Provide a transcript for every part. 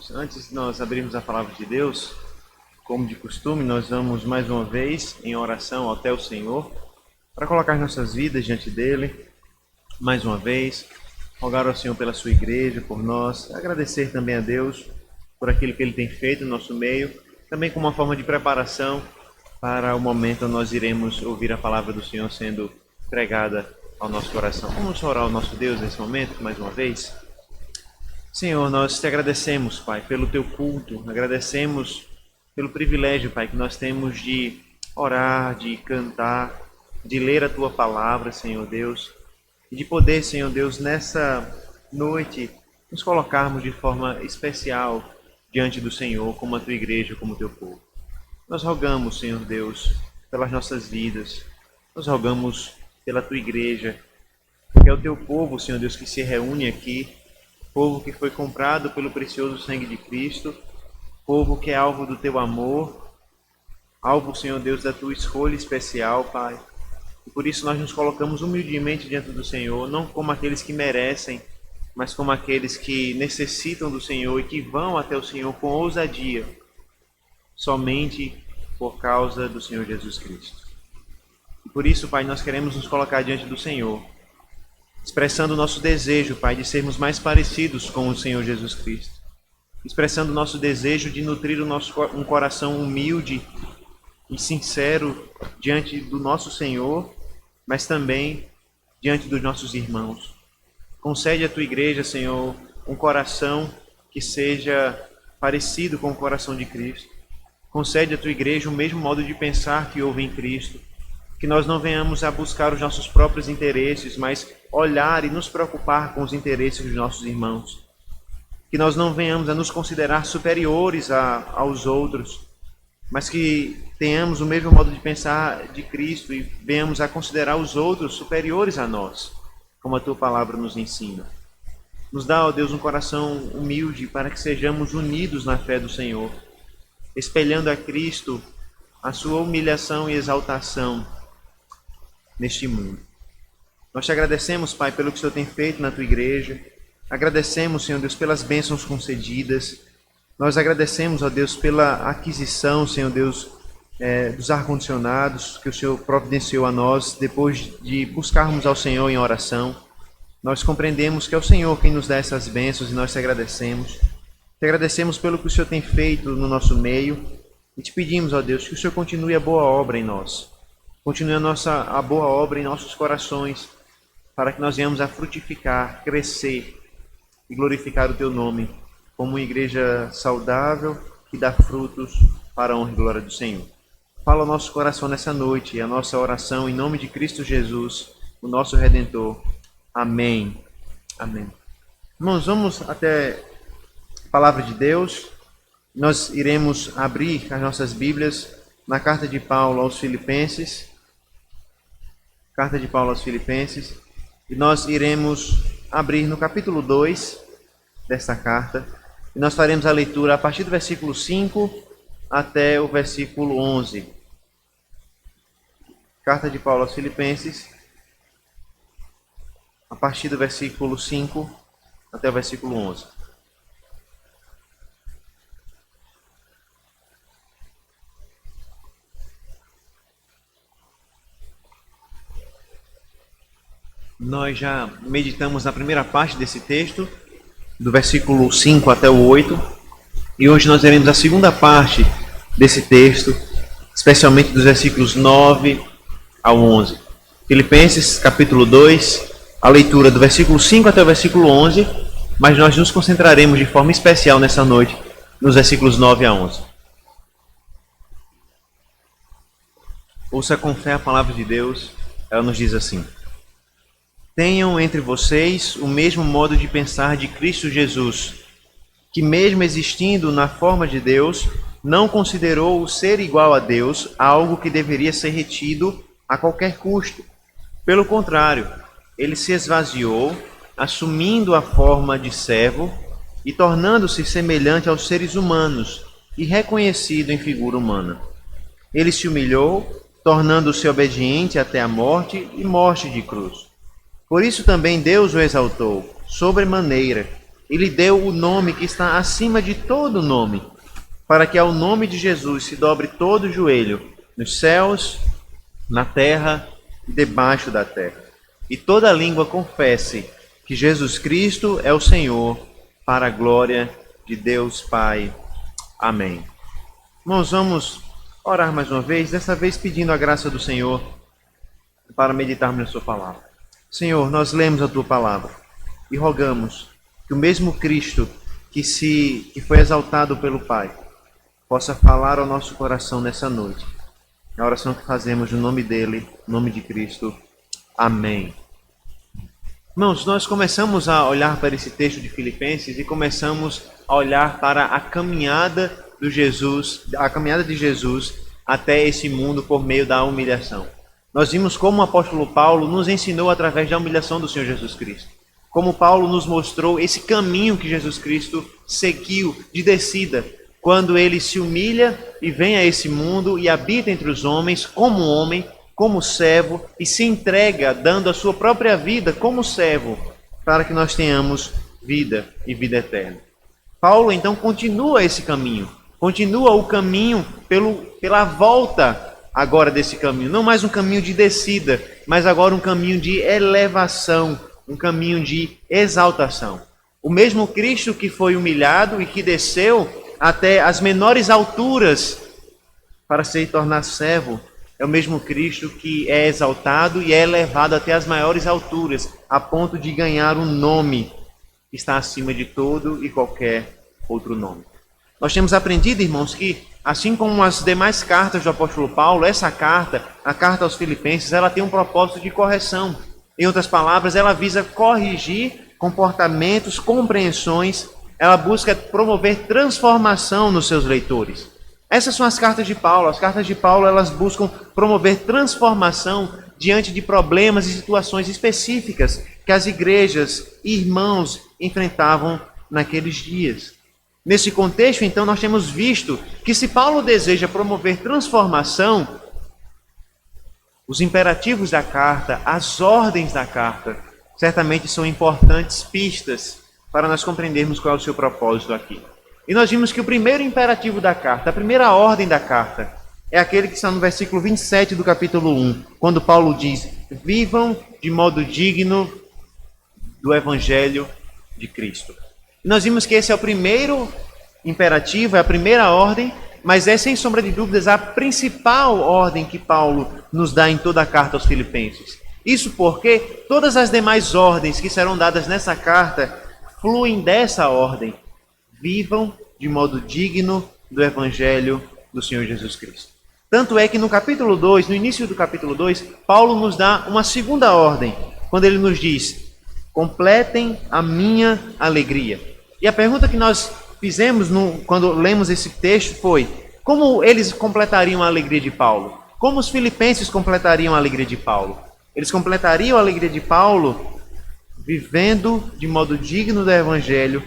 irmãos, antes de nós abrirmos a palavra de Deus, como de costume, nós vamos mais uma vez em oração até o Senhor, para colocar nossas vidas diante dEle, mais uma vez, rogar ao Senhor pela sua igreja, por nós, agradecer também a Deus por aquilo que Ele tem feito no nosso meio, também como uma forma de preparação para o momento onde nós iremos ouvir a palavra do Senhor sendo pregada ao nosso coração. Vamos orar ao nosso Deus nesse momento, mais uma vez? Senhor, nós te agradecemos, Pai, pelo teu culto, agradecemos pelo privilégio, Pai, que nós temos de orar, de cantar, de ler a tua palavra, Senhor Deus, e de poder, Senhor Deus, nessa noite, nos colocarmos de forma especial diante do Senhor, como a tua igreja, como o teu povo. Nós rogamos, Senhor Deus, pelas nossas vidas, nós rogamos pela tua igreja, que é o teu povo, Senhor Deus, que se reúne aqui, povo que foi comprado pelo precioso sangue de Cristo, povo que é alvo do teu amor, alvo, Senhor Deus, da tua escolha especial, Pai. E por isso nós nos colocamos humildemente diante do Senhor, não como aqueles que merecem, mas como aqueles que necessitam do Senhor e que vão até o Senhor com ousadia, somente por causa do Senhor Jesus Cristo. E por isso, Pai, nós queremos nos colocar diante do Senhor, expressando o nosso desejo, Pai, de sermos mais parecidos com o Senhor Jesus Cristo. Expressando o nosso desejo de nutrir um coração humilde e sincero diante do nosso Senhor, mas também diante dos nossos irmãos. Concede à tua igreja, Senhor, um coração que seja parecido com o coração de Cristo. Concede à tua igreja o mesmo modo de pensar que houve em Cristo. Que nós não venhamos a buscar os nossos próprios interesses, mas olhar e nos preocupar com os interesses dos nossos irmãos. Que nós não venhamos a nos considerar superiores aos outros, mas que tenhamos o mesmo modo de pensar de Cristo e venhamos a considerar os outros superiores a nós, como a tua palavra nos ensina. Nos dá, ó Deus, um coração humilde para que sejamos unidos na fé do Senhor, espelhando a Cristo a sua humilhação e exaltação neste mundo. Nós te agradecemos, Pai, pelo que o Senhor tem feito na tua igreja. Agradecemos, Senhor Deus, pelas bênçãos concedidas. Nós agradecemos, ó Deus, pela aquisição, Senhor Deus, dos ar-condicionados que o Senhor providenciou a nós depois de buscarmos ao Senhor em oração. Nós compreendemos que é o Senhor quem nos dá essas bênçãos e nós te agradecemos. Te agradecemos pelo que o Senhor tem feito no nosso meio e te pedimos, ó Deus, que o Senhor continue a boa obra em nós. Continue a boa obra em nossos corações, para que nós venhamos a frutificar, crescer e glorificar o teu nome, como uma igreja saudável que dá frutos para a honra e glória do Senhor. Fala ao nosso coração nessa noite, a nossa oração em nome de Cristo Jesus, o nosso Redentor. Amém. Amém. Irmãos, vamos até a palavra de Deus. Nós iremos abrir as nossas Bíblias na carta de Paulo aos Filipenses. Carta de Paulo aos Filipenses. E nós iremos abrir no capítulo 2 desta carta. E nós faremos a leitura a partir do versículo 5 até o versículo 11. Carta de Paulo aos Filipenses, a partir do versículo 5 até o versículo 11. Nós já meditamos na primeira parte desse texto, do versículo 5 até o 8, e hoje nós veremos a segunda parte desse texto, especialmente dos versículos 9 ao 11. Filipenses, capítulo 2, a leitura do versículo 5 até o versículo 11, mas nós nos concentraremos de forma especial nessa noite nos versículos 9 a 11. Ouça com fé a palavra de Deus, ela nos diz assim: Tenham entre vocês o mesmo modo de pensar de Cristo Jesus, que mesmo existindo na forma de Deus, não considerou o ser igual a Deus algo que deveria ser retido a qualquer custo. Pelo contrário, ele se esvaziou, assumindo a forma de servo e tornando-se semelhante aos seres humanos e reconhecido em figura humana. Ele se humilhou, tornando-se obediente até a morte e morte de cruz. Por isso também Deus o exaltou sobremaneira e lhe deu o nome que está acima de todo nome, para que ao nome de Jesus se dobre todo o joelho, nos céus, na terra e debaixo da terra, e toda língua confesse que Jesus Cristo é o Senhor, para a glória de Deus Pai. Amém. Irmãos, vamos orar mais uma vez, dessa vez pedindo a graça do Senhor para meditarmos na sua palavra. Senhor, nós lemos a tua palavra e rogamos que o mesmo Cristo que foi exaltado pelo Pai possa falar ao nosso coração nessa noite. É a oração que fazemos no nome dele, no nome de Cristo. Amém. Irmãos, nós começamos a olhar para esse texto de Filipenses e começamos a olhar para a caminhada de Jesus até esse mundo por meio da humilhação. Nós vimos como o apóstolo Paulo nos ensinou através da humilhação do Senhor Jesus Cristo. Como Paulo nos mostrou esse caminho que Jesus Cristo seguiu de descida, quando ele se humilha e vem a esse mundo e habita entre os homens como homem, como servo, e se entrega dando a sua própria vida como servo, para que nós tenhamos vida e vida eterna. Paulo então continua esse caminho, continua o caminho pela volta agora desse caminho, não mais um caminho de descida, mas agora um caminho de elevação, um caminho de exaltação. O mesmo Cristo que foi humilhado e que desceu até as menores alturas para se tornar servo, é o mesmo Cristo que é exaltado e é elevado até as maiores alturas, a ponto de ganhar um nome que está acima de todo e qualquer outro nome. Nós temos aprendido, irmãos, que assim como as demais cartas do apóstolo Paulo, essa carta, a carta aos Filipenses, ela tem um propósito de correção. Em outras palavras, ela visa corrigir comportamentos, compreensões, ela busca promover transformação nos seus leitores. Essas são as cartas de Paulo. As cartas de Paulo, elas buscam promover transformação diante de problemas e situações específicas que as igrejas e irmãos enfrentavam naqueles dias. Nesse contexto, então, nós temos visto que se Paulo deseja promover transformação, os imperativos da carta, as ordens da carta, certamente são importantes pistas para nós compreendermos qual é o seu propósito aqui. E nós vimos que o primeiro imperativo da carta, a primeira ordem da carta, é aquele que está no versículo 27 do capítulo 1, quando Paulo diz: vivam de modo digno do evangelho de Cristo. E nós vimos que esse é o primeiro imperativo, é a primeira ordem, mas é sem sombra de dúvidas a principal ordem que Paulo nos dá em toda a carta aos Filipenses. Isso porque todas as demais ordens que serão dadas nessa carta fluem dessa ordem. Vivam de modo digno do evangelho do Senhor Jesus Cristo. Tanto é que no capítulo 2, no início do capítulo 2, Paulo nos dá uma segunda ordem, quando ele nos diz: completem a minha alegria. E a pergunta que nós fizemos quando lemos esse texto foi: como eles completariam a alegria de Paulo? Como os filipenses completariam a alegria de Paulo? Eles completariam a alegria de Paulo vivendo de modo digno do evangelho,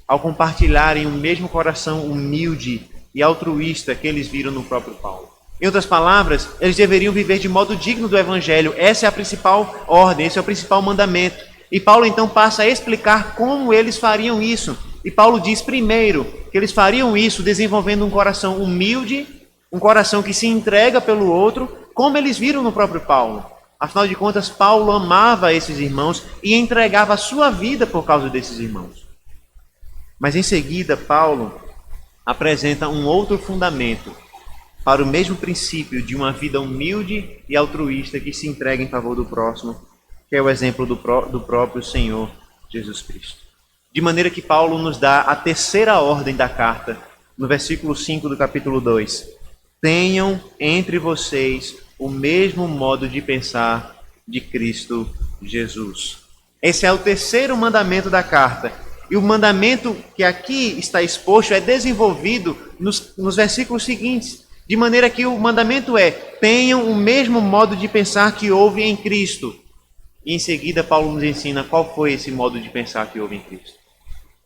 ao compartilharem o mesmo coração humilde e altruísta que eles viram no próprio Paulo. Em outras palavras, eles deveriam viver de modo digno do evangelho. Essa é a principal ordem, esse é o principal mandamento. E Paulo então passa a explicar como eles fariam isso. E Paulo diz primeiro que eles fariam isso desenvolvendo um coração humilde, um coração que se entrega pelo outro, como eles viram no próprio Paulo. Afinal de contas, Paulo amava esses irmãos e entregava a sua vida por causa desses irmãos. Mas em seguida, Paulo apresenta um outro fundamento para o mesmo princípio de uma vida humilde e altruísta que se entrega em favor do próximo, que é o exemplo do próprio Senhor Jesus Cristo. De maneira que Paulo nos dá a terceira ordem da carta, no versículo 5 do capítulo 2. Tenham entre vocês o mesmo modo de pensar de Cristo Jesus. Esse é o terceiro mandamento da carta. E o mandamento que aqui está exposto é desenvolvido nos versículos seguintes. De maneira que o mandamento é: tenham o mesmo modo de pensar que houve em Cristo. E em seguida Paulo nos ensina qual foi esse modo de pensar que houve em Cristo.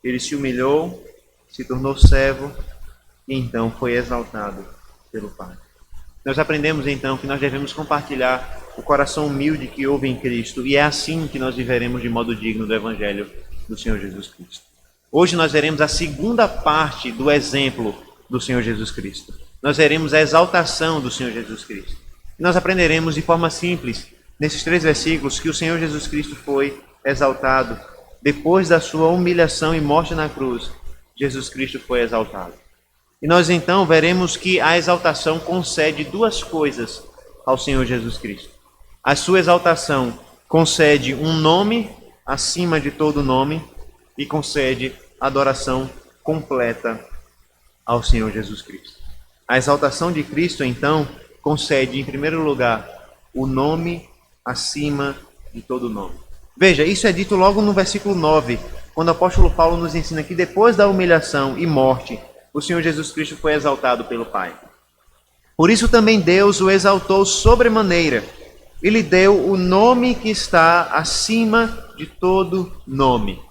Ele se humilhou, se tornou servo e então foi exaltado pelo Pai. Nós aprendemos então que nós devemos compartilhar o coração humilde que houve em Cristo, e é assim que nós viveremos de modo digno do Evangelho do Senhor Jesus Cristo. Hoje nós veremos a segunda parte do exemplo do Senhor Jesus Cristo. Nós veremos a exaltação do Senhor Jesus Cristo. E nós aprenderemos de forma simples, nesses 3 versículos, que o Senhor Jesus Cristo foi exaltado. Depois da sua humilhação e morte na cruz, Jesus Cristo foi exaltado. E nós então veremos que a exaltação concede 2 coisas ao Senhor Jesus Cristo. A sua exaltação concede um nome acima de todo nome e concede adoração completa ao Senhor Jesus Cristo. A exaltação de Cristo, então, concede, em primeiro lugar, o nome acima de todo nome. Veja, isso é dito logo no versículo 9, quando o apóstolo Paulo nos ensina que depois da humilhação e morte, o Senhor Jesus Cristo foi exaltado pelo Pai. Por isso também Deus o exaltou sobremaneira e lhe deu o nome que está acima de todo nome.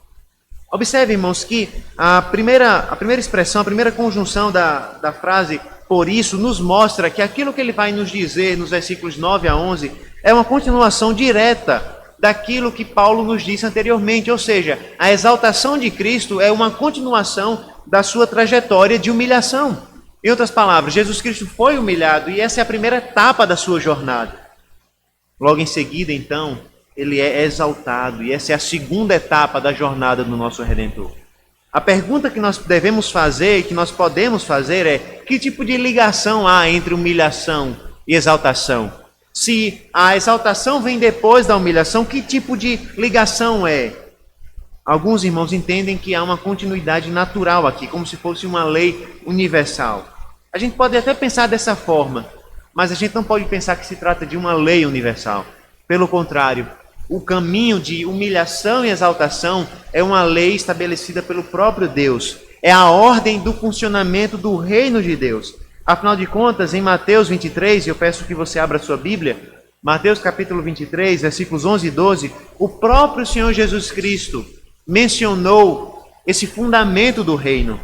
Observe, irmãos, que a primeira expressão, a primeira conjunção da frase por isso nos mostra que aquilo que ele vai nos dizer nos versículos 9 a 11 é uma continuação direta daquilo que Paulo nos disse anteriormente, ou seja, a exaltação de Cristo é uma continuação da sua trajetória de humilhação. Em outras palavras, Jesus Cristo foi humilhado e essa é a primeira etapa da sua jornada. Logo em seguida, então, ele é exaltado e essa é a segunda etapa da jornada do nosso Redentor. A pergunta que nós devemos fazer e que nós podemos fazer é: que tipo de ligação há entre humilhação e exaltação? Se a exaltação vem depois da humilhação, que tipo de ligação é? Alguns irmãos entendem que há uma continuidade natural aqui, como se fosse uma lei universal. A gente pode até pensar dessa forma, mas a gente não pode pensar que se trata de uma lei universal. Pelo contrário, o caminho de humilhação e exaltação é uma lei estabelecida pelo próprio Deus. É a ordem do funcionamento do reino de Deus. Afinal de contas, em Mateus 23, eu peço que você abra a sua Bíblia, Mateus capítulo 23, versículos 11 e 12, o próprio Senhor Jesus Cristo mencionou esse fundamento do reino,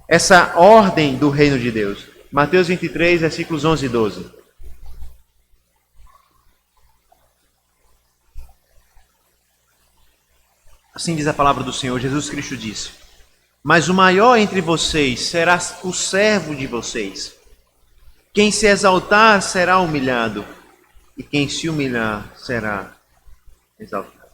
essa ordem do reino de Deus. Mateus 23, versículos 11 e 12. Assim diz a palavra do Senhor. Jesus Cristo disse: mas o maior entre vocês será o servo de vocês. Quem se exaltar será humilhado, e quem se humilhar será exaltado.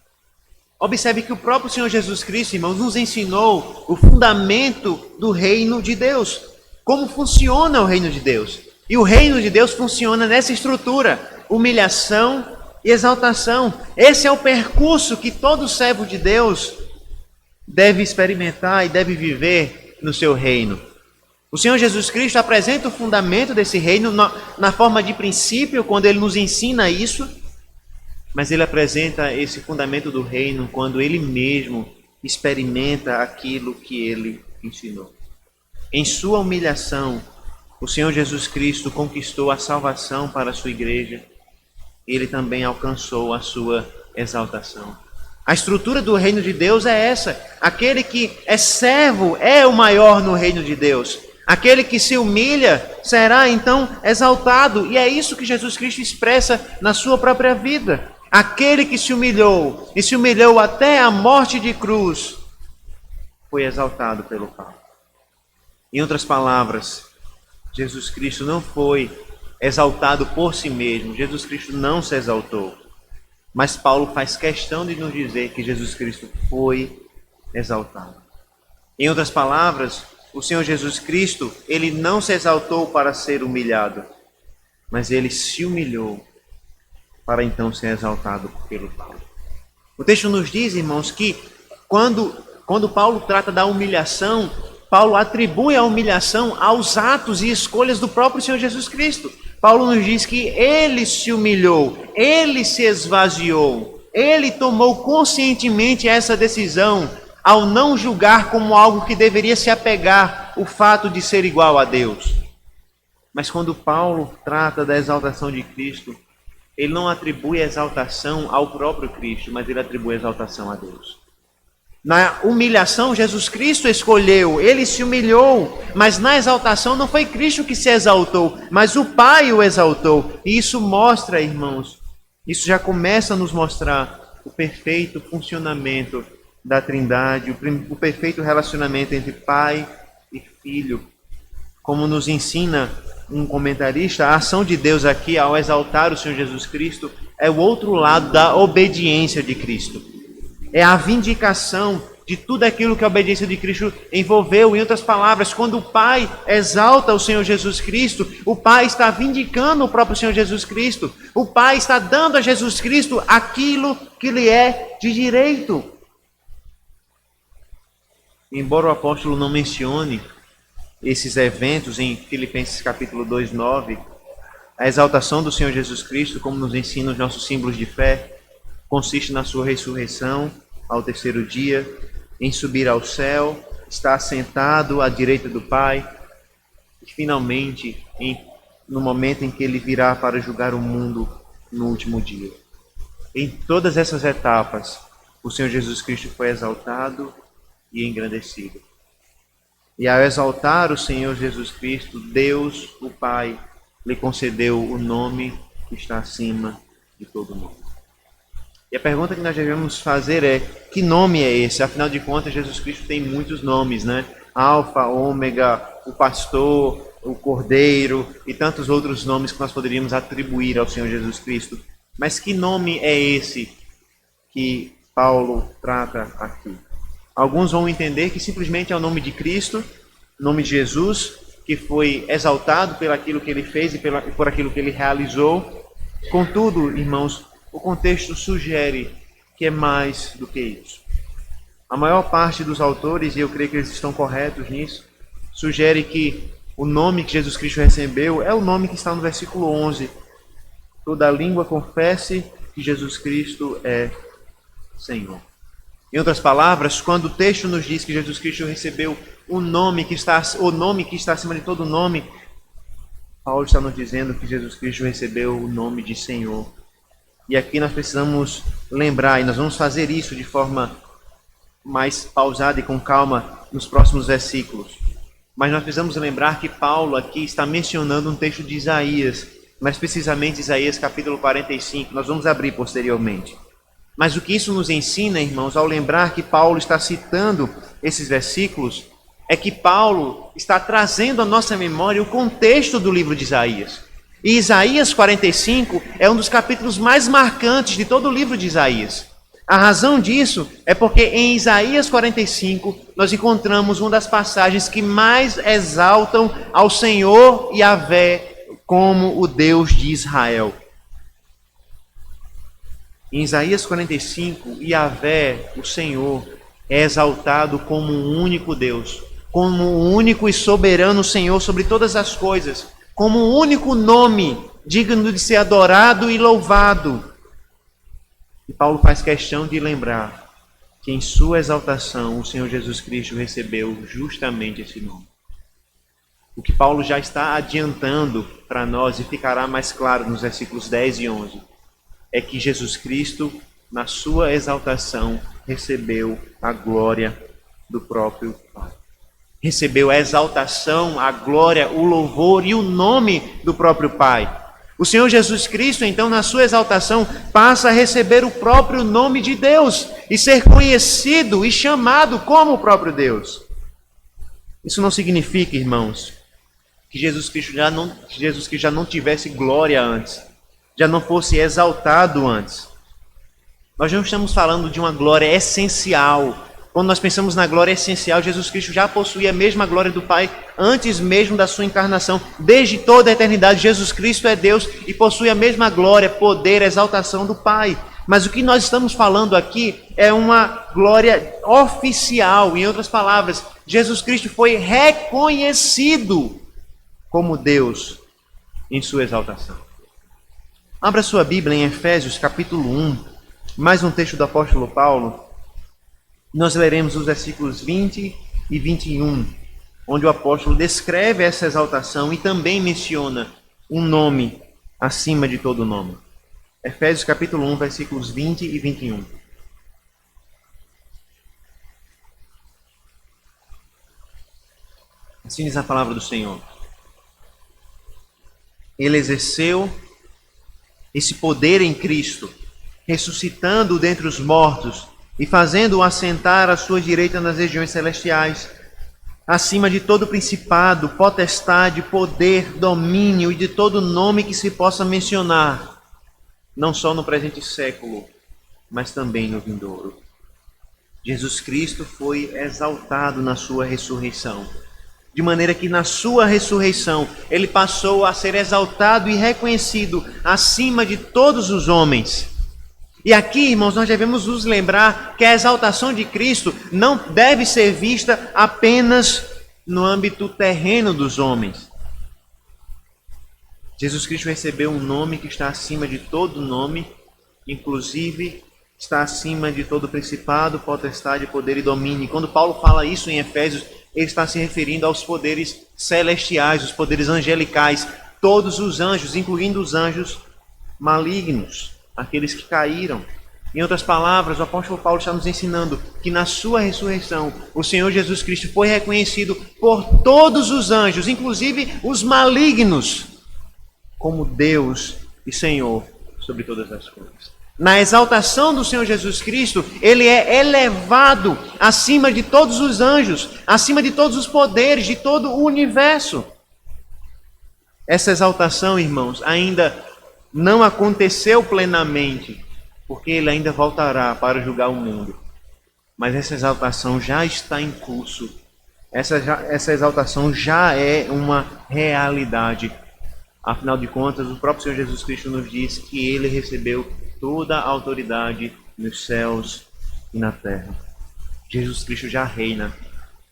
Observe que o próprio Senhor Jesus Cristo, irmãos, nos ensinou o fundamento do reino de Deus. Como funciona o reino de Deus? E o reino de Deus funciona nessa estrutura: humilhação e exaltação. Esse é o percurso que todo servo de Deus deve experimentar e deve viver no seu reino. O Senhor Jesus Cristo apresenta o fundamento desse reino na forma de princípio, quando ele nos ensina isso, mas ele apresenta esse fundamento do reino quando ele mesmo experimenta aquilo que ele ensinou. Em sua humilhação, o Senhor Jesus Cristo conquistou a salvação para a sua igreja. Ele também alcançou a sua exaltação. A estrutura do reino de Deus é essa. Aquele que é servo é o maior no reino de Deus. Aquele que se humilha será então exaltado. E é isso que Jesus Cristo expressa na sua própria vida. Aquele que se humilhou e se humilhou até a morte de cruz foi exaltado pelo Pai. Em outras palavras, Jesus Cristo não foi exaltado por si mesmo. Jesus Cristo não se exaltou. Mas Paulo faz questão de nos dizer que Jesus Cristo foi exaltado. Em outras palavras, o Senhor Jesus Cristo, ele não se exaltou para ser humilhado, mas ele se humilhou para então ser exaltado pelo Pai. O texto nos diz, irmãos, que quando Paulo trata da humilhação, Paulo atribui a humilhação aos atos e escolhas do próprio Senhor Jesus Cristo. Paulo nos diz que ele se humilhou, ele se esvaziou, ele tomou conscientemente essa decisão ao não julgar como algo que deveria se apegar o fato de ser igual a Deus. Mas quando Paulo trata da exaltação de Cristo, ele não atribui a exaltação ao próprio Cristo, mas ele atribui a exaltação a Deus. Na humilhação, Jesus Cristo escolheu, ele se humilhou, mas na exaltação não foi Cristo que se exaltou, mas o Pai o exaltou. E isso mostra, irmãos, isso já começa a nos mostrar o perfeito funcionamento da Trindade, o perfeito relacionamento entre Pai e Filho. Como nos ensina um comentarista, a ação de Deus aqui, ao exaltar o Senhor Jesus Cristo, é o outro lado da obediência de Cristo. É a vindicação de tudo aquilo que a obediência de Cristo envolveu. Em outras palavras, quando o Pai exalta o Senhor Jesus Cristo, o Pai está vindicando o próprio Senhor Jesus Cristo. O Pai está dando a Jesus Cristo aquilo que lhe é de direito. Embora o apóstolo não mencione esses eventos em Filipenses capítulo 2, 9, a exaltação do Senhor Jesus Cristo, como nos ensina os nossos símbolos de fé, consiste na sua ressurreição ao terceiro dia, em subir ao céu, estar assentado à direita do Pai, e finalmente no momento em que ele virá para julgar o mundo no último dia. Em todas essas etapas, o Senhor Jesus Cristo foi exaltado e engrandecido. E ao exaltar o Senhor Jesus Cristo, Deus, o Pai, lhe concedeu o nome que está acima de todo nome. E a pergunta que nós devemos fazer é, que nome é esse? Afinal de contas, Jesus Cristo tem muitos nomes, né? Alfa, Ômega, o Pastor, o Cordeiro e tantos outros nomes que nós poderíamos atribuir ao Senhor Jesus Cristo. Mas que nome é esse que Paulo trata aqui? Alguns vão entender que simplesmente é o nome de Cristo, o nome de Jesus, que foi exaltado por aquilo que ele fez e por aquilo que ele realizou. Contudo, irmãos, o contexto sugere que é mais do que isso. A maior parte dos autores, e eu creio que eles estão corretos nisso, sugere que o nome que Jesus Cristo recebeu é o nome que está no versículo 11. Toda língua confesse que Jesus Cristo é Senhor. Em outras palavras, quando o texto nos diz que Jesus Cristo recebeu o nome que está acima de todo nome, Paulo está nos dizendo que Jesus Cristo recebeu o nome de Senhor. E aqui nós precisamos lembrar, e nós vamos fazer isso de forma mais pausada e com calma nos próximos versículos. Mas nós precisamos lembrar que Paulo aqui está mencionando um texto de Isaías, mais precisamente Isaías capítulo 45. Nós vamos abrir posteriormente. Mas o que isso nos ensina, irmãos, ao lembrar que Paulo está citando esses versículos, é que Paulo está trazendo à nossa memória o contexto do livro de Isaías. E Isaías 45 é um dos capítulos mais marcantes de todo o livro de Isaías. A razão disso é porque em Isaías 45 nós encontramos uma das passagens que mais exaltam ao Senhor Yahvé como o Deus de Israel. Em Isaías 45, Yahvé, o Senhor, é exaltado como um único Deus, como o único e soberano Senhor sobre todas as coisas, como um único nome digno de ser adorado e louvado. E Paulo faz questão de lembrar que em sua exaltação o Senhor Jesus Cristo recebeu justamente esse nome. O que Paulo já está adiantando para nós e ficará mais claro nos versículos 10 e 11, é que Jesus Cristo, na sua exaltação, recebeu a glória do próprio Pai. Recebeu a exaltação, a glória, o louvor e o nome do próprio Pai. O Senhor Jesus Cristo, então, na sua exaltação, passa a receber o próprio nome de Deus e ser conhecido e chamado como o próprio Deus. Isso não significa, irmãos, que Jesus Cristo já não tivesse glória antes, já não fosse exaltado antes. Nós não estamos falando de uma glória essencial. Quando nós pensamos na glória essencial, Jesus Cristo já possuía a mesma glória do Pai antes mesmo da sua encarnação. Desde toda a eternidade, Jesus Cristo é Deus e possui a mesma glória, poder, exaltação do Pai. Mas o que nós estamos falando aqui é uma glória oficial. Em outras palavras, Jesus Cristo foi reconhecido como Deus em sua exaltação. Abra sua Bíblia em Efésios capítulo 1, mais um texto do apóstolo Paulo. Nós leremos os versículos 20 e 21, onde o apóstolo descreve essa exaltação e também menciona um nome acima de todo nome. Efésios capítulo 1, versículos 20 e 21. Assim diz a palavra do Senhor. Ele exerceu esse poder em Cristo, ressuscitando-o dentre os mortos e fazendo-o assentar à sua direita nas regiões celestiais, acima de todo principado, potestade, poder, domínio e de todo nome que se possa mencionar, não só no presente século, mas também no vindouro. Jesus Cristo foi exaltado na sua ressurreição, de maneira que na sua ressurreição ele passou a ser exaltado e reconhecido acima de todos os homens. E aqui, irmãos, nós devemos nos lembrar que a exaltação de Cristo não deve ser vista apenas no âmbito terreno dos homens. Jesus Cristo recebeu um nome que está acima de todo nome, inclusive está acima de todo principado, potestade, poder e domínio. E quando Paulo fala isso em Efésios, ele está se referindo aos poderes celestiais, os poderes angelicais, todos os anjos, incluindo os anjos malignos, aqueles que caíram. Em outras palavras, o apóstolo Paulo está nos ensinando que na sua ressurreição, o Senhor Jesus Cristo foi reconhecido por todos os anjos, inclusive os malignos, como Deus e Senhor sobre todas as coisas. Na exaltação do Senhor Jesus Cristo, ele é elevado acima de todos os anjos, acima de todos os poderes, de todo o universo. Essa exaltação, irmãos, ainda não aconteceu plenamente, porque ele ainda voltará para julgar o mundo. Mas essa exaltação já está em curso. Essa exaltação já é uma realidade. Afinal de contas, o próprio Senhor Jesus Cristo nos diz que ele recebeu toda a autoridade nos céus e na terra. Jesus Cristo já reina.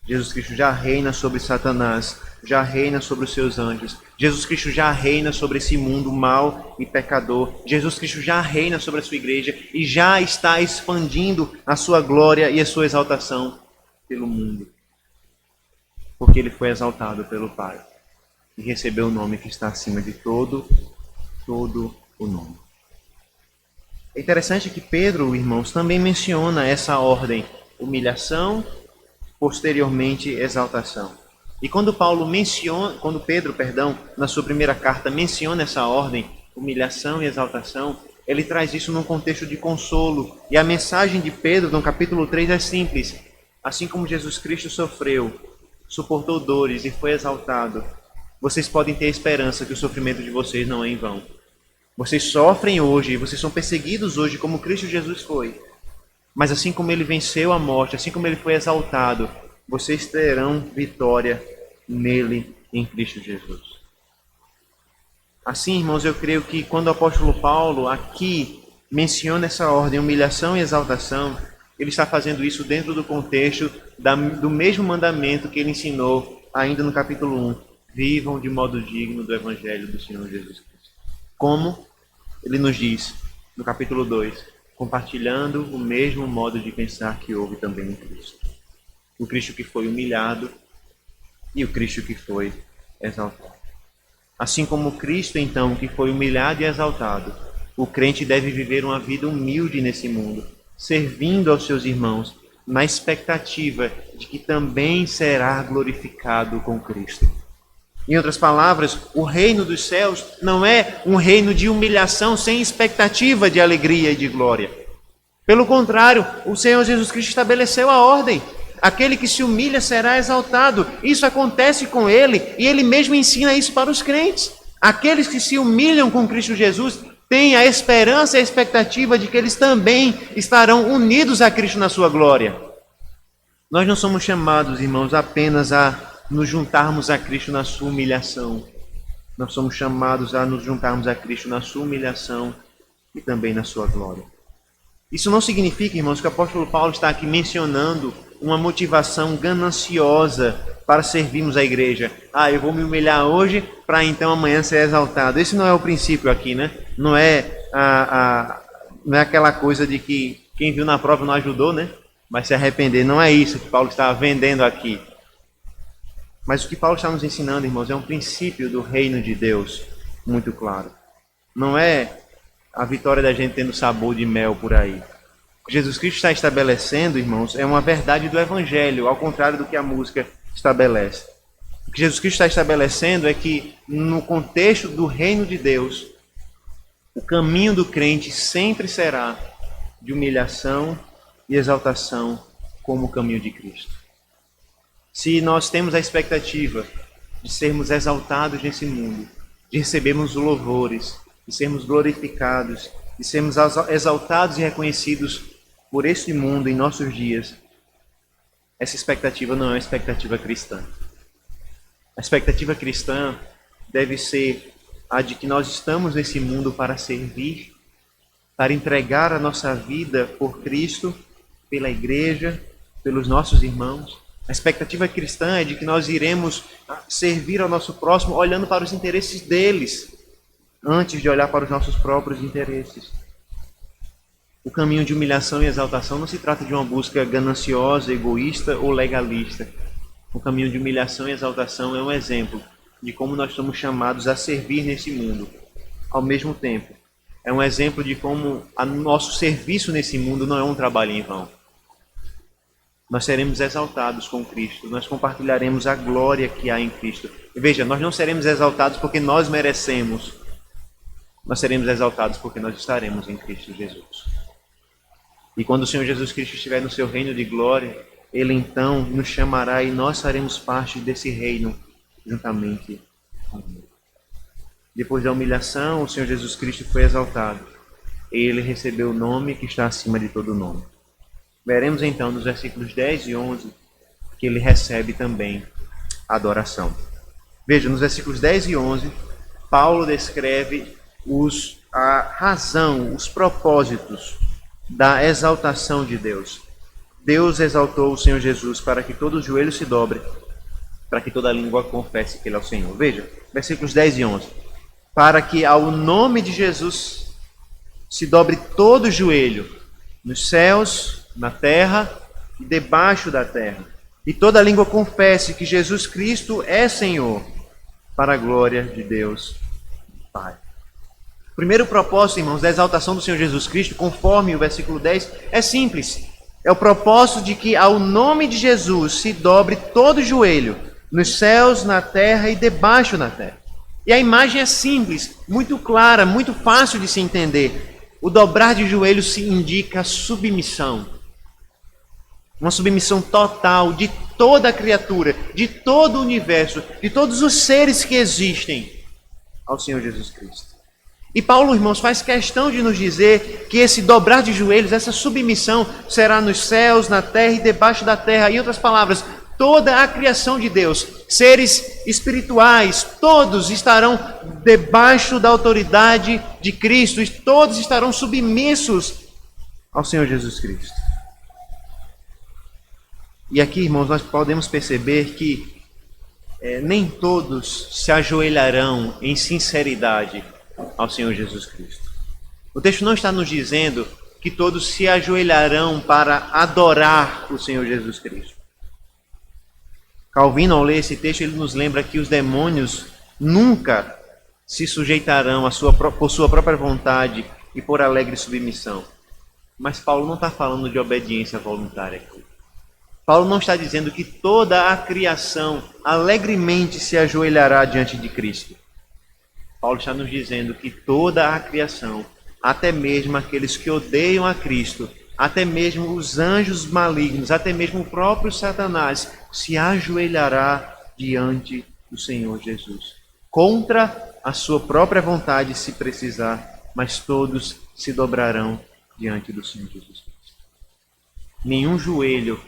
Jesus Cristo já reina sobre Satanás, já reina sobre os seus anjos. Jesus Cristo já reina sobre esse mundo mau e pecador. Jesus Cristo já reina sobre a sua igreja e já está expandindo a sua glória e a sua exaltação pelo mundo. Porque ele foi exaltado pelo Pai e recebeu o nome que está acima de todo o nome. É interessante que Pedro, irmãos, também menciona essa ordem: humilhação, posteriormente exaltação. E quando Pedro, na sua primeira carta menciona essa ordem, humilhação e exaltação, ele traz isso num contexto de consolo. E a mensagem de Pedro, no capítulo 3, é simples: assim como Jesus Cristo sofreu, suportou dores e foi exaltado, vocês podem ter esperança que o sofrimento de vocês não é em vão. Vocês sofrem hoje, vocês são perseguidos hoje como Cristo Jesus foi. Mas assim como ele venceu a morte, assim como ele foi exaltado, vocês terão vitória nele, em Cristo Jesus. Assim, irmãos, eu creio que quando o apóstolo Paulo aqui menciona essa ordem, humilhação e exaltação, ele está fazendo isso dentro do contexto do mesmo mandamento que ele ensinou ainda no capítulo 1. Vivam de modo digno do Evangelho do Senhor Jesus Cristo. Como? Ele nos diz no capítulo 2, compartilhando o mesmo modo de pensar que houve também em Cristo. O Cristo que foi humilhado e o Cristo que foi exaltado. Assim como o Cristo, então, que foi humilhado e exaltado, o crente deve viver uma vida humilde nesse mundo, servindo aos seus irmãos, na expectativa de que também será glorificado com Cristo. Em outras palavras, o reino dos céus não é um reino de humilhação sem expectativa de alegria e de glória. Pelo contrário, o Senhor Jesus Cristo estabeleceu a ordem. Aquele que se humilha será exaltado. Isso acontece com ele e ele mesmo ensina isso para os crentes. Aqueles que se humilham com Cristo Jesus têm a esperança e a expectativa de que eles também estarão unidos a Cristo na sua glória. Nós não somos chamados, irmãos, apenas a nos juntarmos a Cristo na sua humilhação. Nós somos chamados a nos juntarmos a Cristo na sua humilhação e também na sua glória. Isso não significa, irmãos, que o apóstolo Paulo está aqui mencionando uma motivação gananciosa para servirmos a igreja. Eu vou me humilhar hoje para então amanhã ser exaltado. Esse não é o princípio aqui, né? Não é aquela coisa de que quem viu na prova não ajudou, né? Vai se arrepender. Não é isso que Paulo está vendendo aqui. Mas o que Paulo está nos ensinando, irmãos, é um princípio do reino de Deus muito claro. Não é a vitória da gente tendo sabor de mel por aí. O que Jesus Cristo está estabelecendo, irmãos, é uma verdade do Evangelho, ao contrário do que a música estabelece. O que Jesus Cristo está estabelecendo é que, no contexto do reino de Deus, o caminho do crente sempre será de humilhação e exaltação como o caminho de Cristo. Se nós temos a expectativa de sermos exaltados nesse mundo, de recebermos louvores, de sermos glorificados, de sermos exaltados e reconhecidos por este mundo em nossos dias, essa expectativa não é uma expectativa cristã. A expectativa cristã deve ser a de que nós estamos nesse mundo para servir, para entregar a nossa vida por Cristo, pela igreja, pelos nossos irmãos. A expectativa cristã é de que nós iremos servir ao nosso próximo olhando para os interesses deles, antes de olhar para os nossos próprios interesses. O caminho de humilhação e exaltação não se trata de uma busca gananciosa, egoísta ou legalista. O caminho de humilhação e exaltação é um exemplo de como nós somos chamados a servir nesse mundo. Ao mesmo tempo, é um exemplo de como o nosso serviço nesse mundo não é um trabalho em vão. Nós seremos exaltados com Cristo, nós compartilharemos a glória que há em Cristo. E veja, nós não seremos exaltados porque nós merecemos, nós seremos exaltados porque nós estaremos em Cristo Jesus. E quando o Senhor Jesus Cristo estiver no seu reino de glória, Ele então nos chamará e nós faremos parte desse reino juntamente com Ele. Depois da humilhação, o Senhor Jesus Cristo foi exaltado. Ele recebeu o nome que está acima de todo nome. Veremos então nos versículos 10 e 11 que Ele recebe também a adoração. Veja, nos versículos 10 e 11, Paulo descreve a razão, os propósitos da exaltação de Deus. Deus exaltou o Senhor Jesus para que todo joelho se dobre, para que toda língua confesse que Ele é o Senhor. Veja, versículos 10 e 11. Para que ao nome de Jesus se dobre todo joelho, nos céus, na terra e debaixo da terra, e toda língua confesse que Jesus Cristo é Senhor, para a glória de Deus Pai. O primeiro propósito, irmãos, da exaltação do Senhor Jesus Cristo, conforme o versículo 10, é simples. É o propósito de que ao nome de Jesus se dobre todo joelho, nos céus, na terra e debaixo da terra. E a imagem é simples, muito clara, muito fácil de se entender. O dobrar de joelhos se indica submissão. Uma submissão total de toda a criatura, de todo o universo, de todos os seres que existem ao Senhor Jesus Cristo. E Paulo, irmãos, faz questão de nos dizer que esse dobrar de joelhos, essa submissão, será nos céus, na terra e debaixo da terra. Em outras palavras, toda a criação de Deus, seres espirituais, todos estarão debaixo da autoridade de Cristo e todos estarão submissos ao Senhor Jesus Cristo. E aqui, irmãos, nós podemos perceber que nem todos se ajoelharão em sinceridade ao Senhor Jesus Cristo. O texto não está nos dizendo que todos se ajoelharão para adorar o Senhor Jesus Cristo. Calvino, ao ler esse texto, ele nos lembra que os demônios nunca se sujeitarão por sua própria vontade e por alegre submissão. Mas Paulo não está falando de obediência voluntária aqui. Paulo não está dizendo que toda a criação alegremente se ajoelhará diante de Cristo. Paulo está nos dizendo que toda a criação, até mesmo aqueles que odeiam a Cristo, até mesmo os anjos malignos, até mesmo o próprio Satanás, se ajoelhará diante do Senhor Jesus. Contra a sua própria vontade, se precisar, mas todos se dobrarão diante do Senhor Jesus Cristo. Nenhum joelho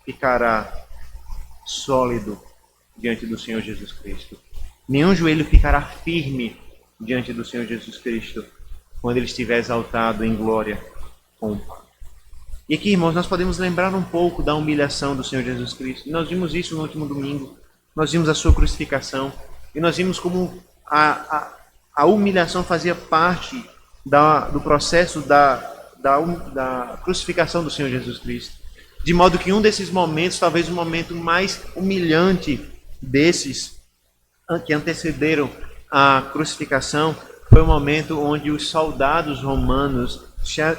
ficará sólido diante do Senhor Jesus Cristo. Nenhum joelho ficará firme diante do Senhor Jesus Cristo quando Ele estiver exaltado em glória com o Pai. E aqui, irmãos, nós podemos lembrar um pouco da humilhação do Senhor Jesus Cristo. Nós vimos isso no último domingo. Nós vimos a sua crucificação. E nós vimos como a humilhação fazia parte do processo da crucificação do Senhor Jesus Cristo. De modo que um desses momentos, talvez o momento mais humilhante desses que antecederam a crucificação, foi o momento onde os soldados romanos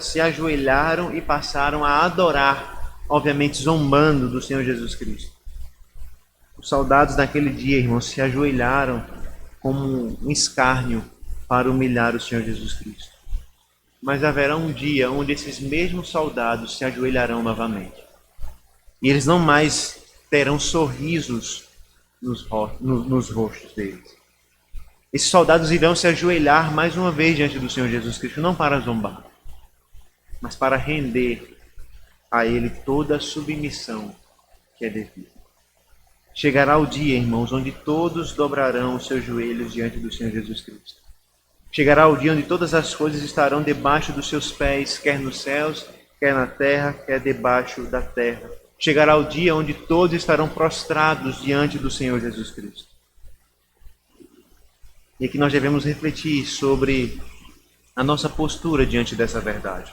se ajoelharam e passaram a adorar, obviamente zombando do Senhor Jesus Cristo. Os soldados daquele dia, irmãos, se ajoelharam como um escárnio para humilhar o Senhor Jesus Cristo. mas haverá um dia onde esses mesmos soldados se ajoelharão novamente. E eles não mais terão sorrisos nos rostos deles. Esses soldados irão se ajoelhar mais uma vez diante do Senhor Jesus Cristo, não para zombar, mas para render a Ele toda a submissão que é devida. Chegará o dia, irmãos, onde todos dobrarão os seus joelhos diante do Senhor Jesus Cristo. Chegará o dia onde todas as coisas estarão debaixo dos seus pés, quer nos céus, quer na terra, quer debaixo da terra. Chegará o dia onde todos estarão prostrados diante do Senhor Jesus Cristo. E aqui nós devemos refletir sobre a nossa postura diante dessa verdade.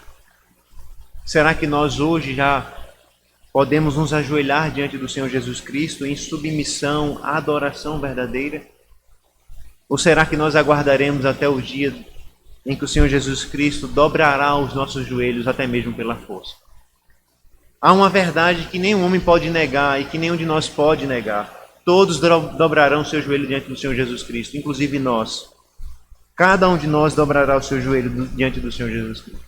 Será que nós hoje já podemos nos ajoelhar diante do Senhor Jesus Cristo em submissão, adoração verdadeira? Ou será que nós aguardaremos até o dia em que o Senhor Jesus Cristo dobrará os nossos joelhos até mesmo pela força? Há uma verdade que nenhum homem pode negar e que nenhum de nós pode negar. Todos dobrarão o seu joelho diante do Senhor Jesus Cristo, inclusive nós. Cada um de nós dobrará o seu joelho diante do Senhor Jesus Cristo.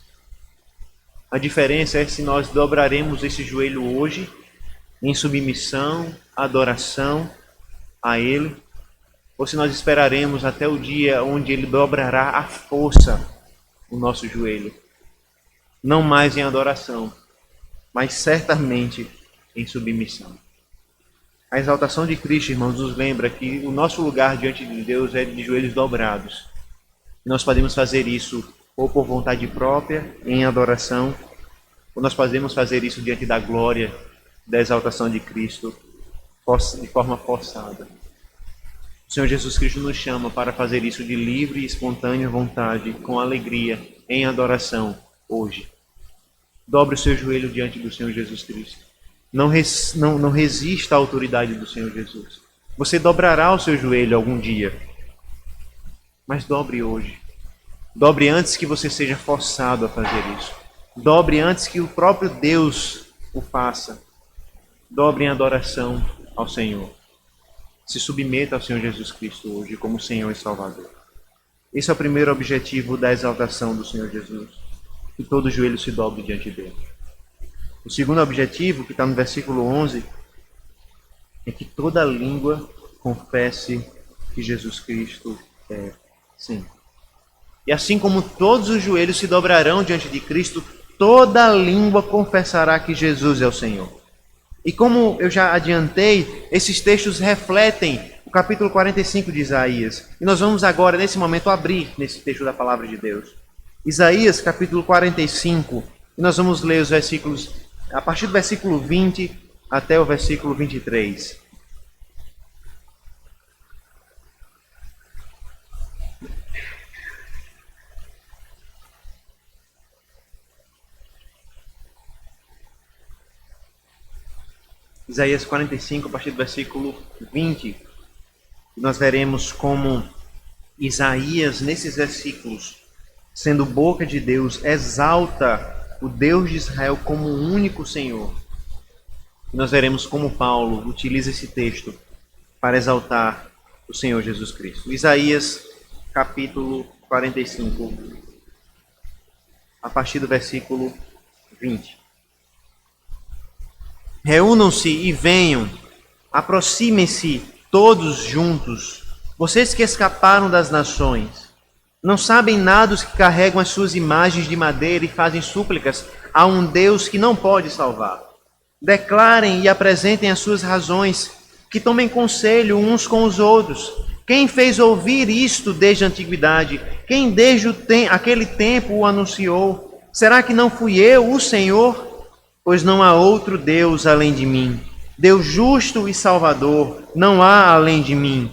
A diferença é se nós dobraremos esse joelho hoje em submissão, adoração a Ele, ou se nós esperaremos até o dia onde Ele dobrará à força o nosso joelho. Não mais em adoração, mas certamente em submissão. A exaltação de Cristo, irmãos, nos lembra que o nosso lugar diante de Deus é de joelhos dobrados. Nós podemos fazer isso ou por vontade própria, em adoração, ou nós podemos fazer isso diante da glória, da exaltação de Cristo, de forma forçada. O Senhor Jesus Cristo nos chama para fazer isso de livre e espontânea vontade, com alegria, em adoração, hoje. Dobre o seu joelho diante do Senhor Jesus Cristo. Não resista à autoridade do Senhor Jesus. Você dobrará o seu joelho algum dia, mas dobre hoje. Dobre antes que você seja forçado a fazer isso. Dobre antes que o próprio Deus o faça. Dobre em adoração ao Senhor. Se submeta ao Senhor Jesus Cristo hoje como Senhor e Salvador. Esse é o primeiro objetivo da exaltação do Senhor Jesus. Que todo joelho se dobre diante dele. O segundo objetivo, que está no versículo 11, é que toda língua confesse que Jesus Cristo é Senhor. E assim como todos os joelhos se dobrarão diante de Cristo, toda língua confessará que Jesus é o Senhor. E como eu já adiantei, esses textos refletem o capítulo 45 de Isaías. E nós vamos agora, nesse momento, abrir nesse texto da Palavra de Deus. Isaías, capítulo 45, e nós vamos ler os versículos, a partir do versículo 20 até o versículo 23. Isaías 45, a partir do versículo 20, nós veremos como Isaías, nesses versículos, sendo boca de Deus, exalta o Deus de Israel como o único Senhor. E nós veremos como Paulo utiliza esse texto para exaltar o Senhor Jesus Cristo. Isaías, capítulo 45, a partir do versículo 20. Reúnam-se e venham, aproximem-se todos juntos, vocês que escaparam das nações. Não sabem nada os que carregam as suas imagens de madeira e fazem súplicas a um Deus que não pode salvar. Declarem e apresentem as suas razões, que tomem conselho uns com os outros. Quem fez ouvir isto desde a antiguidade? Quem desde aquele tempo o anunciou? Será que não fui eu, o Senhor? Pois não há outro Deus além de mim. Deus justo e salvador, não há além de mim.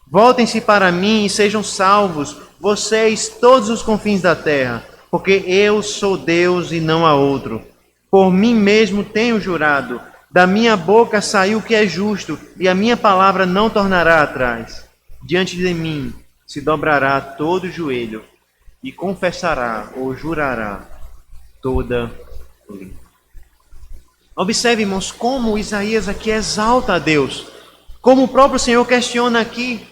Voltem-se para mim e sejam salvos, vocês, todos os confins da terra, porque eu sou Deus e não há outro. Por mim mesmo tenho jurado, da minha boca saiu o que é justo, e a minha palavra não tornará atrás. Diante de mim se dobrará todo joelho, e confessará ou jurará toda língua. Observe, irmãos, como Isaías aqui exalta a Deus. Como o próprio Senhor questiona aqui.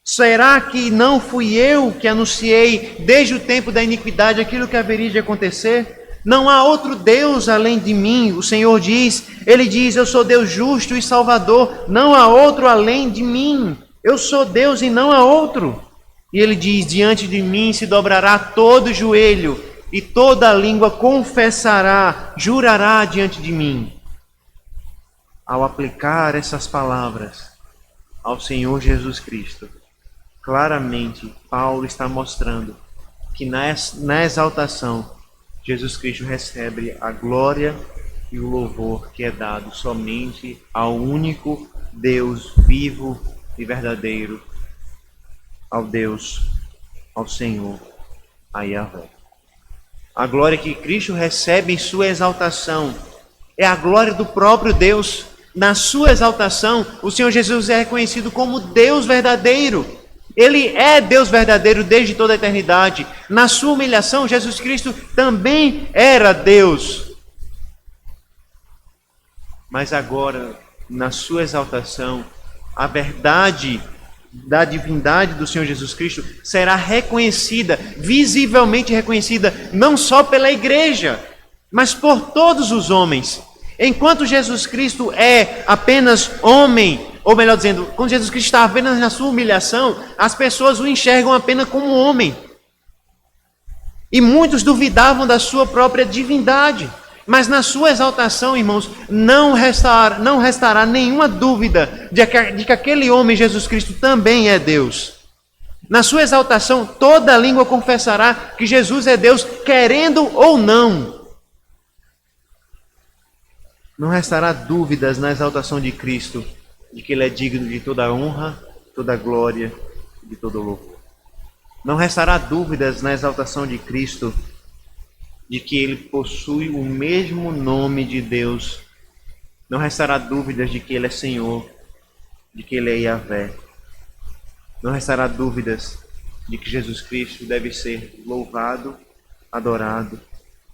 Será que não fui eu que anunciei desde o tempo da iniquidade aquilo que haveria de acontecer? Não há outro Deus além de mim, o Senhor diz. Ele diz, eu sou Deus justo e salvador, não há outro além de mim. Eu sou Deus e não há outro. E ele diz, diante de mim se dobrará todo joelho e toda língua confessará, jurará diante de mim. Ao aplicar essas palavras ao Senhor Jesus Cristo, claramente Paulo está mostrando que na exaltação, Jesus Cristo recebe a glória e o louvor que é dado somente ao único Deus vivo e verdadeiro, ao Deus, ao Senhor, a Yahvé. A glória que Cristo recebe em sua exaltação é a glória do próprio Deus. Na sua exaltação, o Senhor Jesus é reconhecido como Deus verdadeiro. Ele é Deus verdadeiro desde toda a eternidade. Na sua humilhação, Jesus Cristo também era Deus. Mas agora, na sua exaltação, a verdade da divindade do Senhor Jesus Cristo será reconhecida, visivelmente reconhecida, não só pela igreja, mas por todos os homens. Enquanto Jesus Cristo é apenas homem, ou melhor dizendo, quando Jesus Cristo está apenas na sua humilhação, as pessoas o enxergam apenas como homem. E muitos duvidavam da sua própria divindade. Mas na sua exaltação, irmãos, não restará nenhuma dúvida de que aquele homem, Jesus Cristo, também é Deus. Na sua exaltação, toda língua confessará que Jesus é Deus, querendo ou não. Não restará dúvidas na exaltação de Cristo, de que Ele é digno de toda honra, toda glória e de todo louvor. Não restará dúvidas na exaltação de Cristo, de que Ele possui o mesmo nome de Deus. Não restará dúvidas de que Ele é Senhor, de que Ele é Yahvé. Não restará dúvidas de que Jesus Cristo deve ser louvado, adorado,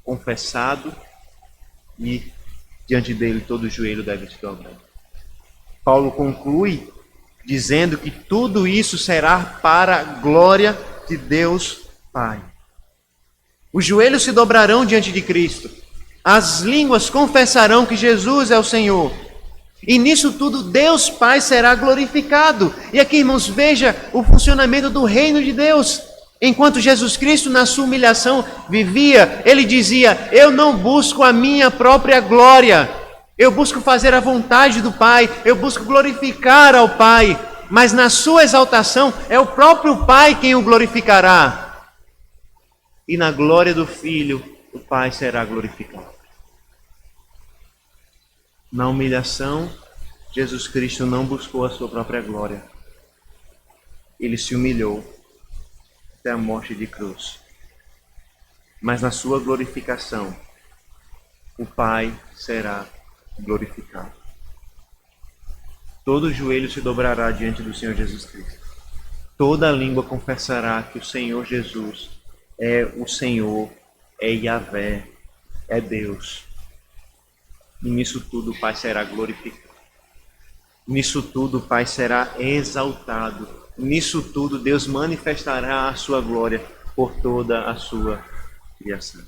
confessado e diante dele todo joelho deve se dobrar. Paulo conclui dizendo que tudo isso será para a glória de Deus Pai. Os joelhos se dobrarão diante de Cristo. As línguas confessarão que Jesus é o Senhor. E nisso tudo Deus Pai será glorificado. E aqui, irmãos, veja o funcionamento do reino de Deus. Enquanto Jesus Cristo, na sua humilhação, vivia, ele dizia, eu não busco a minha própria glória. Eu busco fazer a vontade do Pai. Eu busco glorificar ao Pai. Mas na sua exaltação, é o próprio Pai quem o glorificará. E na glória do Filho, o Pai será glorificado. Na humilhação, Jesus Cristo não buscou a sua própria glória. Ele se humilhou até a morte de cruz. Mas na sua glorificação, o Pai será glorificado. Todo joelho se dobrará diante do Senhor Jesus Cristo. Toda língua confessará que o Senhor Jesus é o Senhor, é Yahvé, é Deus. E nisso tudo o Pai será glorificado. Nisso tudo o Pai será exaltado. Nisso tudo Deus manifestará a sua glória por toda a sua criação.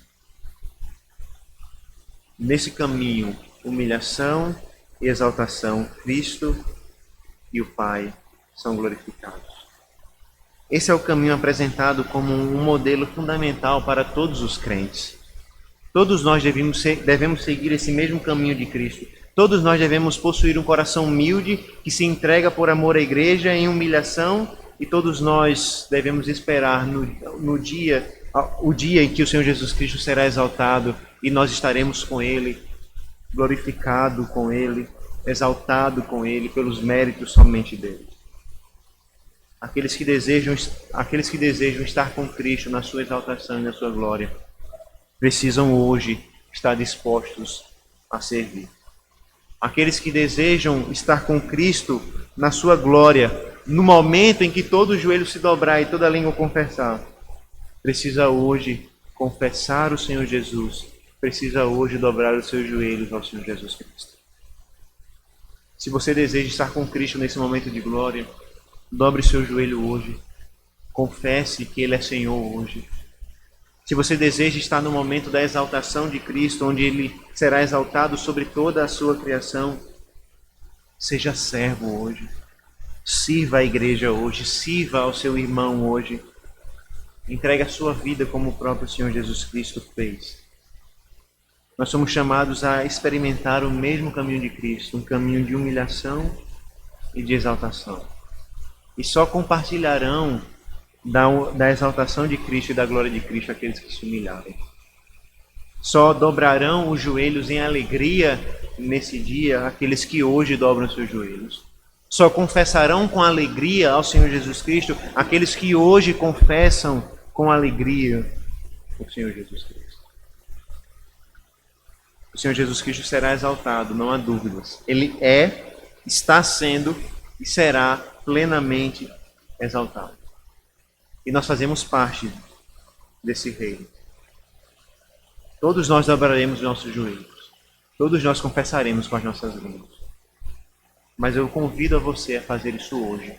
Nesse caminho, humilhação e exaltação, Cristo e o Pai são glorificados. Esse é o caminho apresentado como um modelo fundamental para todos os crentes. Todos nós devemos seguir esse mesmo caminho de Cristo. Todos nós devemos possuir um coração humilde que se entrega por amor à igreja em humilhação, e todos nós devemos esperar o dia em que o Senhor Jesus Cristo será exaltado e nós estaremos com Ele, glorificado com Ele, exaltado com Ele pelos méritos somente dele. Aqueles que desejam estar com Cristo na sua exaltação e na sua glória, precisam hoje estar dispostos a servir. Aqueles que desejam estar com Cristo na sua glória, no momento em que todo joelho se dobrar e toda língua confessar, precisa hoje confessar o Senhor Jesus, precisa hoje dobrar os seus joelhos ao Senhor Jesus Cristo. Se você deseja estar com Cristo nesse momento de glória, Dobre seu joelho hoje. Confesse que Ele é Senhor hoje. Se você deseja estar no momento da exaltação de Cristo, onde Ele será exaltado sobre toda a sua criação, seja servo hoje. Sirva a igreja hoje. Sirva ao seu irmão hoje. Entregue a sua vida como o próprio Senhor Jesus Cristo fez. Nós somos chamados a experimentar o mesmo caminho de Cristo, um caminho de humilhação e de exaltação. E só compartilharão da exaltação de Cristo e da glória de Cristo aqueles que se humilharem. Só dobrarão os joelhos em alegria nesse dia aqueles que hoje dobram seus joelhos. Só confessarão com alegria ao Senhor Jesus Cristo aqueles que hoje confessam com alegria o Senhor Jesus Cristo. O Senhor Jesus Cristo será exaltado, não há dúvidas. Ele está sendo e será plenamente exaltado. E nós fazemos parte desse reino. Todos nós dobraremos nossos joelhos. Todos nós confessaremos com as nossas línguas. Mas eu convido a você a fazer isso hoje,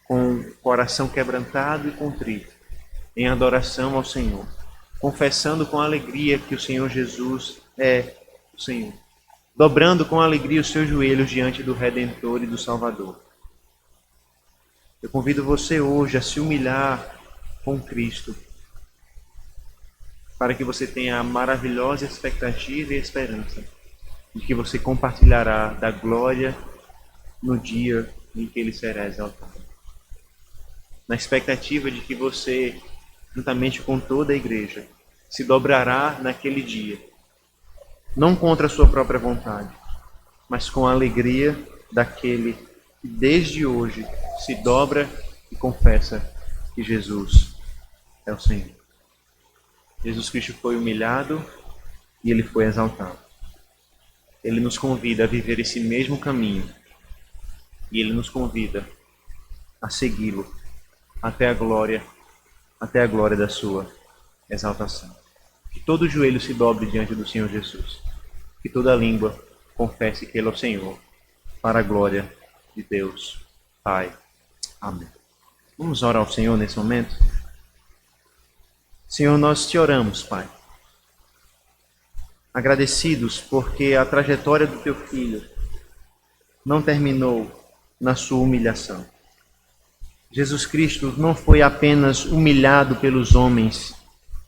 com o coração quebrantado e contrito, em adoração ao Senhor, confessando com alegria que o Senhor Jesus é o Senhor, dobrando com alegria os seus joelhos diante do Redentor e do Salvador. Eu convido você hoje a se humilhar com Cristo, para que você tenha a maravilhosa expectativa e esperança de que você compartilhará da glória no dia em que Ele será exaltado. Na expectativa de que você, juntamente com toda a igreja, se dobrará naquele dia, não contra a sua própria vontade, mas com a alegria daquele que desde hoje se dobra e confessa que Jesus é o Senhor. Jesus Cristo foi humilhado e Ele foi exaltado. Ele nos convida a viver esse mesmo caminho e Ele nos convida a segui-lo até a glória da sua exaltação. Que todo joelho se dobre diante do Senhor Jesus. Que toda língua confesse que Ele é o Senhor, para a glória de Deus Pai. Amém. Vamos orar ao Senhor nesse momento? Senhor, nós te oramos, Pai. Agradecidos porque a trajetória do Teu Filho não terminou na sua humilhação. Jesus Cristo não foi apenas humilhado pelos homens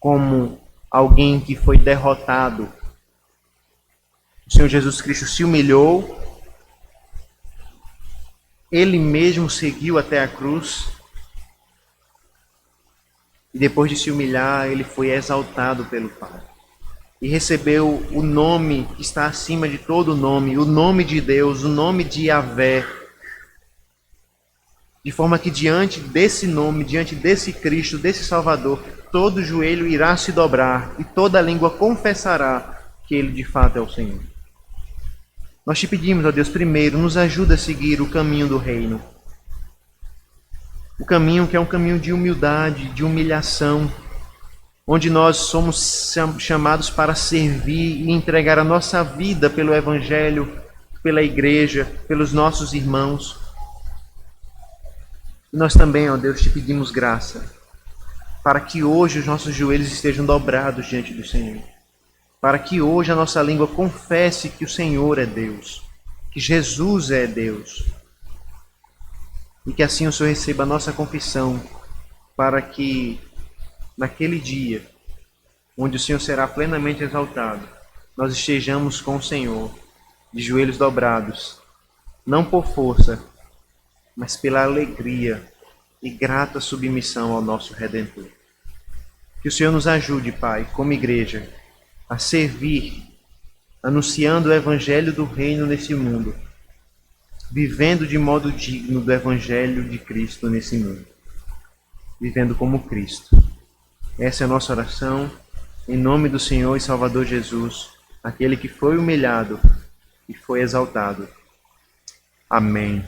como alguém que foi derrotado. O Senhor Jesus Cristo se humilhou, Ele mesmo seguiu até a cruz e depois de se humilhar, Ele foi exaltado pelo Pai. E recebeu o nome que está acima de todo nome, o nome de Deus, o nome de Yahvé. De forma que diante desse nome, diante desse Cristo, desse Salvador, todo joelho irá se dobrar e toda língua confessará que Ele de fato é o Senhor. Nós te pedimos, ó Deus, primeiro, nos ajuda a seguir o caminho do reino. O caminho que é um caminho de humildade, de humilhação, onde nós somos chamados para servir e entregar a nossa vida pelo Evangelho, pela igreja, pelos nossos irmãos. E nós também, ó Deus, te pedimos graça, para que hoje os nossos joelhos estejam dobrados diante do Senhor. Para que hoje a nossa língua confesse que o Senhor é Deus, que Jesus é Deus. E que assim o Senhor receba a nossa confissão, para que naquele dia, onde o Senhor será plenamente exaltado, nós estejamos com o Senhor, de joelhos dobrados, não por força, mas pela alegria e grata submissão ao nosso Redentor. Que o Senhor nos ajude, Pai, como igreja, a servir, anunciando o Evangelho do Reino nesse mundo, vivendo de modo digno do Evangelho de Cristo nesse mundo, vivendo como Cristo. Essa é a nossa oração, em nome do Senhor e Salvador Jesus, aquele que foi humilhado e foi exaltado. Amém.